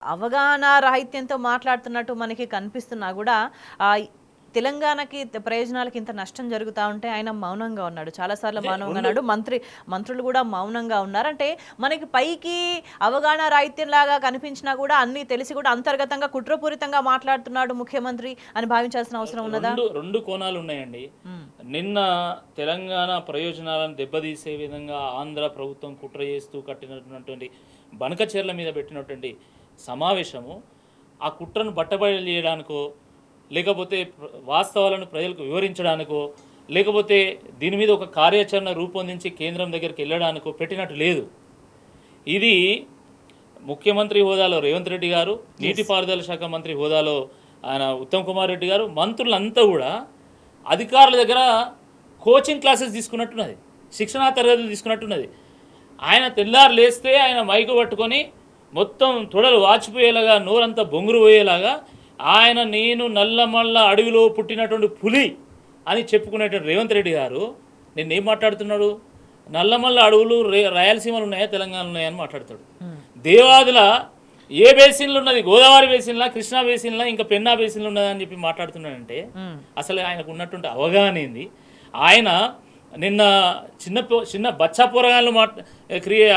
అవగాహన రాహిత్యంతో మాట్లాడుతున్నట్టు మనకి కనిపిస్తున్నా కూడా తెలంగాణకి ప్రయోజనాలకి ఇంత నష్టం జరుగుతూ ఉంటే ఆయన మౌనంగా ఉన్నాడు. చాలాసార్లు మౌనంగా ఉన్నాడు. మంత్రులు కూడా మౌనంగా ఉన్నారు. అంటే మనకి పైకి అవగాహన రాహిత్యంలాగా కనిపించినా కూడా అన్నీ తెలిసి కూడా అంతర్గతంగా కుట్రపూరితంగా మాట్లాడుతున్నాడు ముఖ్యమంత్రి అని భావించాల్సిన అవసరం ఉన్నదా? రెండు కోణాలు ఉన్నాయండి. నిన్న తెలంగాణ ప్రయోజనాలను దెబ్బతీసే విధంగా ఆంధ్ర ప్రభుత్వం కుట్ర చేస్తూ కట్టినటువంటి బనకచెర్ల మీద పెట్టినటువంటి సమావేశము ఆ కుట్రను బట్టబయలు చేయడానికో, లేకపోతే వాస్తవాలను ప్రజలకు వివరించడానికో, లేకపోతే దీని మీద ఒక కార్యాచరణ రూపొందించి కేంద్రం దగ్గరికి వెళ్ళడానికో పెట్టినట్టు లేదు. ఇది ముఖ్యమంత్రి హోదాలో రేవంత్ రెడ్డి గారు, నీటిపారుదల శాఖ మంత్రి హోదాలో ఆయన ఉత్తమ్ కుమార్ రెడ్డి గారు, మంత్రులంతా కూడా అధికారుల దగ్గర కోచింగ్ క్లాసెస్ తీసుకున్నట్టున్నది, శిక్షణా తరగతులు తీసుకున్నట్టున్నది. ఆయన తెల్లారు లేస్తే ఆయన మైకు పట్టుకొని మొత్తం తొడలు వాచిపోయేలాగా, నోరంతా బొంగురు పోయేలాగా నేను నల్లమల్ల అడవిలో పుట్టినటువంటి పులి అని చెప్పుకునేటువంటి రేవంత్ రెడ్డి గారు నిన్నేం మాట్లాడుతున్నాడు? నల్లమల్ల అడవులు రాయలసీమలు ఉన్నాయా, తెలంగాణ ఉన్నాయా అని మాట్లాడతాడు. దేవాదుల ఏ బేసిన్లు ఉన్నది? గోదావరి బేసిన్లా, కృష్ణా బేసిన్లా, ఇంకా పెన్నా బేసిన్లు ఉన్నదని చెప్పి మాట్లాడుతున్నాడంటే అసలు ఆయనకు ఉన్నటువంటి అవగాహన ఏంది? ఆయన నిన్న చిన్న బచ్చా పోరగాళ్ళు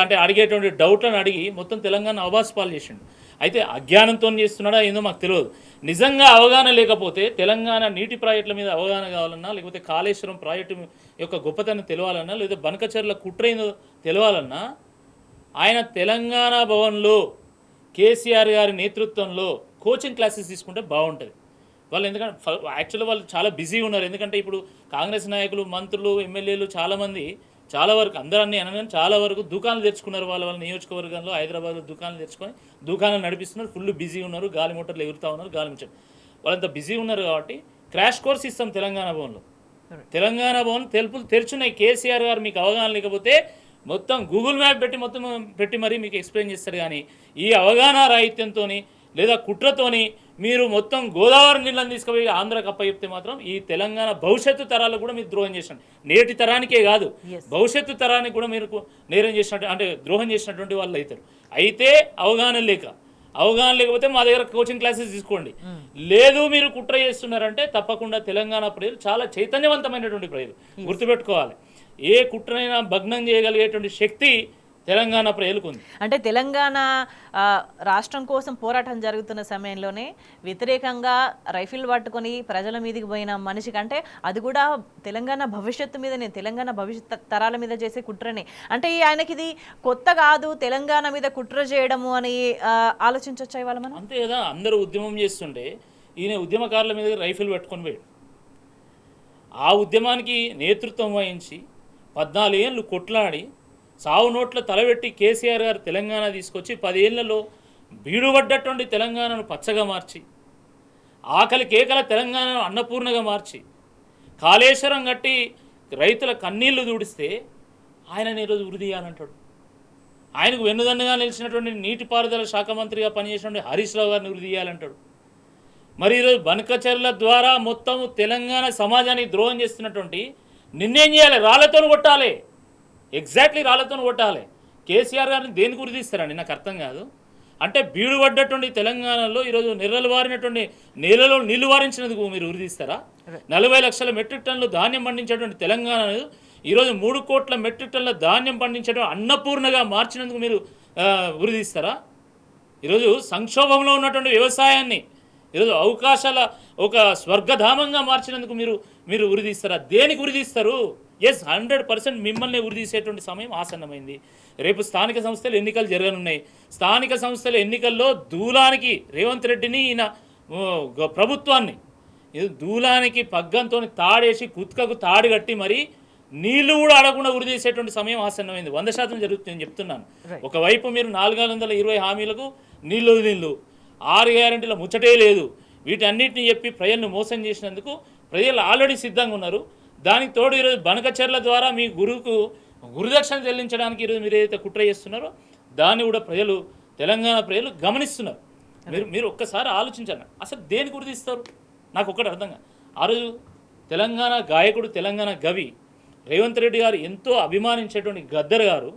అంటే అడిగేటువంటి డౌట్లను అడిగి మొత్తం తెలంగాణ అవాస్పాలు చేసిండు. అయితే అజ్ఞానంతో చేస్తున్నాడా ఏందో మాకు తెలియదు. నిజంగా అవగాహన లేకపోతే తెలంగాణ నీటి ప్రాజెక్టుల మీద అవగాహన కావాలన్నా, లేకపోతే కాళేశ్వరం ప్రాజెక్టు యొక్క గొప్పతనం తెలవాలన్నా, లేదా బనకచెర్ల కుట్రైందో తెలవాలన్నా ఆయన తెలంగాణ భవన్లో కేసీఆర్ గారి నేతృత్వంలో కోచింగ్ క్లాసెస్ తీసుకుంటే బాగుంటుంది. వాళ్ళు ఎందుకంటే యాక్చువల్గా వాళ్ళు చాలా బిజీ ఉన్నారు. ఎందుకంటే ఇప్పుడు కాంగ్రెస్ నాయకులు, మంత్రులు, ఎమ్మెల్యేలు చాలామంది చాలా వరకు, అందరన్నీ అనగానే చాలా వరకు దుకాణాలు తెచ్చుకున్నారు. వాళ్ళ నియోజకవర్గంలో హైదరాబాద్లో దుకాణాలు తెచ్చుకొని దుకాణాలు నడిపిస్తున్నారు. ఫుల్ బిజీ ఉన్నారు. గాలి మోటార్లు ఎగురుతూ ఉన్నారు. గాలి ముచ్చట వాళ్ళంతా బిజీ ఉన్నారు. కాబట్టి క్రాష్ కోర్స్ ఇస్తాం తెలంగాణ భవన్లో. తెలంగాణ భవన్ తెరుచున్నాయి. కేసీఆర్ గారు మీకు అవగాహన లేకపోతే మొత్తం గూగుల్ మ్యాప్ పెట్టి మరీ మీకు ఎక్స్ప్లెయిన్ చేస్తారు. కానీ ఈ అవగాహన రాహిత్యంతో లేదా కుట్రతోని మీరు మొత్తం గోదావరి నీళ్ళని తీసుకుపోయి ఆంధ్రాకి అప్పచెప్తే మాత్రం ఈ తెలంగాణ భవిష్యత్తు తరాలకు కూడా మీరు ద్రోహం చేసినట్టు, నేటి తరానికే కాదు భవిష్యత్తు తరానికి కూడా మీరు నేరం చేసినట్టు, అంటే ద్రోహం చేసినటువంటి వాళ్ళు అవుతారు. అయితే అవగాహన లేకపోతే మా దగ్గర కోచింగ్ క్లాసెస్ తీసుకోండి. లేదు మీరు కుట్ర చేస్తున్నారంటే తప్పకుండా తెలంగాణ ప్రజలు చాలా చైతన్యవంతమైనటువంటి ప్రజలు, గుర్తుపెట్టుకోవాలి. ఏ కుట్రైనా భగ్నం చేయగలిగేటువంటి శక్తి తెలంగాణ ప్రజలకు ఉంది. అంటే తెలంగాణ రాష్ట్రం కోసం పోరాటం జరుగుతున్న సమయంలోనే వ్యతిరేకంగా రైఫిల్ పట్టుకొని ప్రజల మీదకి పోయిన మనిషి కంటే అది కూడా తెలంగాణ భవిష్యత్తు మీదనే, తెలంగాణ భవిష్యత్ తరాల మీద చేసే కుట్రనే. అంటే ఆయనకి ఇది కొత్త కాదు తెలంగాణ మీద కుట్ర చేయడము అని ఆలోచించొచ్చా ఇవాళ మనం? అంతే కదా, అందరూ ఉద్యమం చేస్తుంటే ఈయన ఉద్యమకారుల మీద రైఫిల్ పట్టుకొని పోయాడు. ఆ ఉద్యమానికి నేతృత్వం వహించి 14 ఏళ్ళు కొట్లాడి సావు నోట్ల తలబెట్టి కేసీఆర్ గారు తెలంగాణ తీసుకొచ్చి 10 ఏళ్లలో బీడుపడ్డటువంటి తెలంగాణను పచ్చగా మార్చి, ఆకలి కేకల తెలంగాణను అన్నపూర్ణగా మార్చి, కాళేశ్వరం కట్టి రైతుల కన్నీళ్లు దూడిస్తే ఆయన ఈరోజు ఉరి తీయాలంటాడు. ఆయనకు వెన్నుదన్నుగా నిలిచినటువంటి నీటిపారుదల శాఖ మంత్రిగా పనిచేసినటువంటి హరీష్ రావు గారిని ఉరి తీయాలంటాడు. మరి ఈరోజు బనకచెర్ల ద్వారా మొత్తం తెలంగాణ సమాజానికి ద్రోహం చేస్తున్నటువంటి నిన్నేం చేయాలి? రాళ్లతో కొట్టాలి. ఎగ్జాక్ట్లీ రాళ్లతో కొట్టాలి. కేసీఆర్ గారిని దేనికి గురితీస్తారండి? నాకు అర్థం కాదు. అంటే బీడు పడ్డటువంటి తెలంగాణలో ఈరోజు నెర్రలు వారినటువంటి నేలలో నీళ్లు వారించినందుకు మీరు ఉరితీస్తారా? 40 లక్షల మెట్రిక్ టన్నులు ధాన్యం పండించేటువంటి తెలంగాణను ఈరోజు 3 కోట్ల మెట్రిక్ టన్నుల ధాన్యం పండించడం అన్నపూర్ణగా మార్చినందుకు మీరు ఉరితీస్తారా? ఈరోజు సంక్షోభంలో ఉన్నటువంటి వ్యవసాయాన్ని ఈరోజు అవకాశాల ఒక స్వర్గధామంగా మార్చినందుకు మీరు ఉరితీస్తారా? దేనికి ఉరితీస్తారు? 100% మిమ్మల్ని ఉరితీసేటువంటి సమయం ఆసన్నమైంది. రేపు స్థానిక సంస్థల ఎన్నికలు జరగనున్నాయి. స్థానిక సంస్థల ఎన్నికల్లో దూలానికి రేవంత్ రెడ్డిని, ఈయన ప్రభుత్వాన్ని దూలానికి పగ్గంతో తాడేసి కుత్కకు తాడు కట్టి మరి నీళ్లు కూడా అడగకుండా ఉరితీసేటువంటి సమయం ఆసన్నమైంది. 100% జరుగుతుంది చెప్తున్నాను. ఒకవైపు మీరు 420 హామీలకు నీళ్లు 6 గ్యారెంటీల ముచ్చటే లేదు. వీటన్నిటిని చెప్పి ప్రజలను మోసం చేసినందుకు ప్రజలు ఆల్రెడీ సిద్ధంగా ఉన్నారు. దానికి తోడు ఈరోజు బనకచెర్ల ద్వారా మీ గురువుకు గురుదక్షిణ చెల్లించడానికి ఈరోజు మీరు ఏదైతే కుట్ర చేస్తున్నారో దాన్ని కూడా తెలంగాణ ప్రజలు గమనిస్తున్నారు. మీరు ఒక్కసారి ఆలోచించండి. అసలు దేనికి గుర్తిస్తారు? నాకు ఒక్కటి అర్థం కాదు. ఆ రోజు తెలంగాణ గాయకుడు, తెలంగాణ గవి రేవంత్ రెడ్డి గారు ఎంతో అభిమానించేటువంటి గద్దర్ గారు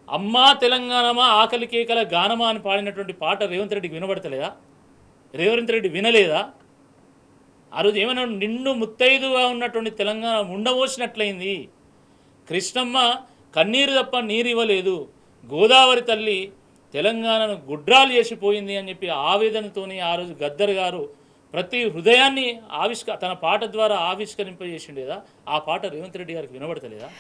అమ్మా తెలంగాణమా ఆకలి కేకల గానమా అని పాడినటువంటి పాట రేవంత్ రెడ్డికి వినబడతలేదా? రేవంత్ రెడ్డి వినలేదా? ఆ రోజు ఏమైనా నిండు ముత్తైదుగా ఉన్నటువంటి తెలంగాణ ఉండబోసినట్లయింది. కృష్ణమ్మ కన్నీరు తప్ప నీరు ఇవ్వలేదు, గోదావరి తల్లి తెలంగాణను గుడ్రాలు చేసిపోయింది అని చెప్పి ఆవేదనతోని ఆ రోజు గద్దర్ గారు ప్రతి హృదయాన్ని తన పాట ద్వారా ఆవిష్కరింపజేసిండు కదా. ఆ పాట రేవంత్ రెడ్డి గారికి వినబడతలేదా?